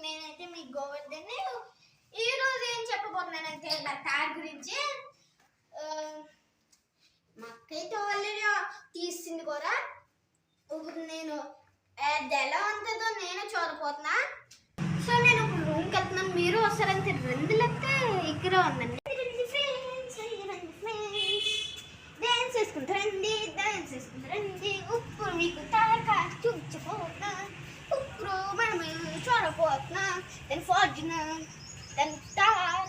నేనైతే మీ గోవర్ధన్. ఈరోజు ఏం చెప్పబోతున్నానంటే నా కార్ గురించి. మా అక్కయితే ఆల్రెడీ తీసింది కూడా. ఇప్పుడు నేను అది ఎలా ఉంటుందో నేను చూడబోతున్నా. సో నేను ఇప్పుడు రూమ్కి వెళ్తున్నాను, మీరు వస్తారంటే రెండు లేకపోతే ఇక్కడ ఉందండి. డాన్స్ చేసుకుంటారండి, డాన్స్ చేసుకుంటారండి. ఇప్పుడు మీకు తారక చూపించబోతున్నా. ఇప్పుడు మనం చూడబోతున్నా. Then Fortuner, then tar,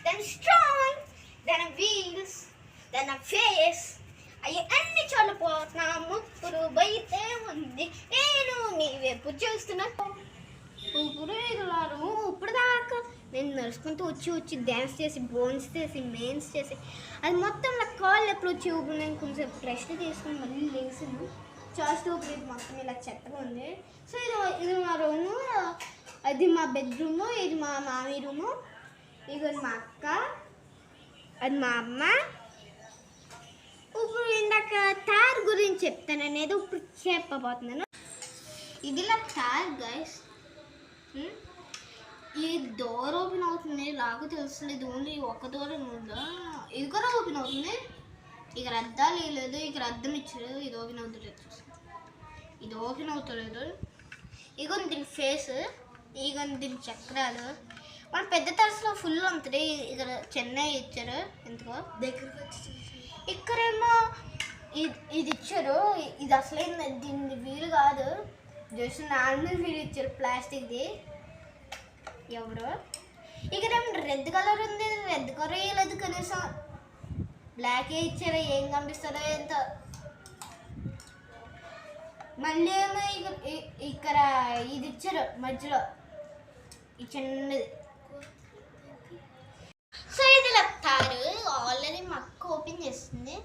then strong, then wheels, then face, అవి అన్ని చూడబోతున్నాము. ఇప్పుడు బయటే ఉంది, నేను నీ వైపు చూస్తున్నా. ఇప్పుడు ఇప్పుడు దాకా నేను నడుచుకుంటూ వచ్చి డ్యాన్స్ చేసి బోన్స్ చేసి మెయిన్స్ చేసి అది మొత్తం నా కాళ్ళు ఎప్పుడు వచ్చి ఇప్పుడు నేను కొంచెం రెస్ట్ తీసుకుని మళ్ళీ లేసాను. చాస్ట్ ఇది మొత్తం ఇలా చెత్తగా ఉంది. సో ఇది మా రూము, అది మా బెడ్రూము, ఇది మా మామీ రూము, ఇది మా అక్క, అది మా అమ్మ. ఇప్పుడు ఇందాక తార్ గురించి చెప్తాను అనేది ఇప్పుడు చెప్పబోతున్నాను. ఇదిలా తార్ గైస్. ఈ డోర్ ఓపెన్ అవుతుంది, నాకు తెలుస్తుంది. ఓన్లీ ఒక డోర్ ఉందా, ఇది కూడా ఓపెన్ అవుతుంది. ఇక్కడ అద్దాలు లేదు, ఇక్కడ అద్దం ఇచ్చారు. ఇది ఓపెన్ అవుతుంది, ఇది ఓపెన్ అవుతలేదు. ఇగోని దీని ఫేస్, ఇగోని దీని చక్రాలు. మన పెద్ద తరచులో ఫుల్ ఉంటుంది. ఇక్కడ చెన్నై ఇచ్చారు ఎందుకో దగ్గరకు వచ్చి. ఇక్కడేమో ఇది ఇచ్చారు, ఇది అసలైంది. దీన్ని వీలు కాదు, జస్ట్ నార్మల్ వీలు ఇచ్చారు ప్లాస్టిక్ది. ఎవరు ఇక్కడ రెడ్ కలర్ ఉంది, రెడ్ కలర్ వేయలేదు కనీసం. బ్లాక్ ఇచ్చారు, ఏం కనిపిస్తారో ఎంత. మళ్ళీ ఏమో ఇక్కడ ఇది ఇచ్చారు మధ్యలో, ఈ చిన్నది. సో ఇది చెప్తారు. ఆల్రెడీ మా అక్క ఓపెన్ చేస్తుంది.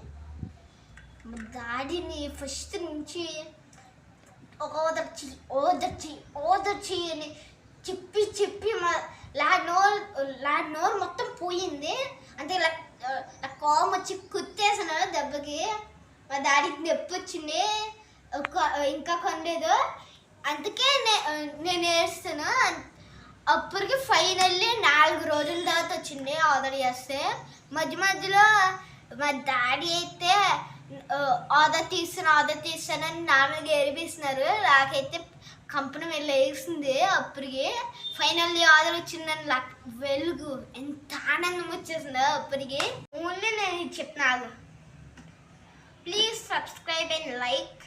మా డాడీని ఫస్ట్ నుంచి ఓదర్చి అని చెప్పి మా లాడ్ నోరు మొత్తం పోయింది. అంటే కోమ వచ్చి కుత్తేసాను దెబ్బకి. మా డాడీకి నొప్పి వచ్చింది, ఇంకా కొనలేదు. అందుకే నేను వేస్తాను. అప్పటికి ఫైనల్లీ 4 రోజుల తర్వాత వచ్చింది ఆర్డర్ చేస్తే. మధ్యలో మా డాడీ అయితే ఆర్డర్ తీస్తానని నార్మల్గా ఏడిపిస్తున్నారు. నాకైతే కంపెనీ వెళ్ళి వేసింది. అప్పటికి ఫైనల్లీ ఆర్డర్ వచ్చిందని వెలుగు ఎంత ఆనందం వచ్చేసిందో అప్పటికి. ఓన్లీ నేను చెప్తున్నాను, ప్లీజ్ సబ్స్క్రైబ్ అండ్ లైక్.